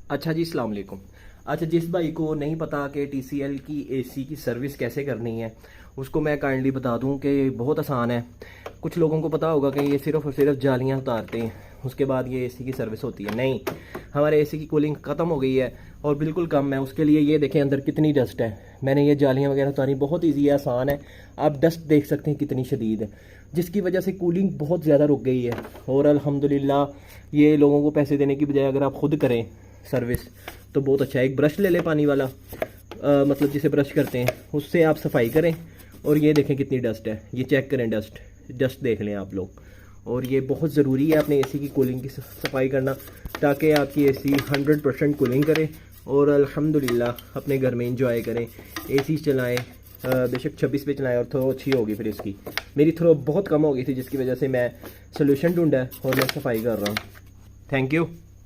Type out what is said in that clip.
अच्छा जी, अस्सलाम वालेकुम। अच्छा, जिस भाई को नहीं पता कि TCL की AC की सर्विस कैसे करनी है, उसको मैं काइंडली बता दूं कि बहुत आसान है। कुछ लोगों को पता होगा कि ये सिर्फ़ और सिर्फ जालियाँ उतारते हैं, उसके बाद ये AC की सर्विस होती है। नहीं, हमारे AC की कूलिंग ख़त्म हो गई है और बिल्कुल कम है। उसके लिए ये देखें अंदर कितनी डस्ट है। मैंने ये जालियाँ वगैरह उतारी, बहुत ईजी है, आसान है। आप डस्ट देख सकते हैं कितनी शदीद है, जिसकी वजह से कूलिंग बहुत ज़्यादा रुक गई है। और अल्हम्दुलिल्लाह ये लोगों को पैसे देने की बजाय अगर आप खुद करें सर्विस तो बहुत अच्छा है। एक ब्रश ले लें पानी वाला, मतलब जिसे ब्रश करते हैं, उससे आप सफाई करें और ये देखें कितनी डस्ट है। ये चेक करें, डस्ट देख लें आप लोग। और ये बहुत ज़रूरी है अपने AC की कूलिंग की सफाई करना, ताकि आपकी AC 100% कूलिंग करे और अल्हम्दुलिल्लाह अपने घर में इंजॉय करें। AC चलाएं, बेशक 26 पे चलाएं। और थ्रो अच्छी होगी फिर इसकी। मेरी थ्रो बहुत कम हो गई थी, जिसकी वजह से मैं सोल्यूशन ढूंढा और मैं सफाई कर रहा हूँ। Thank you.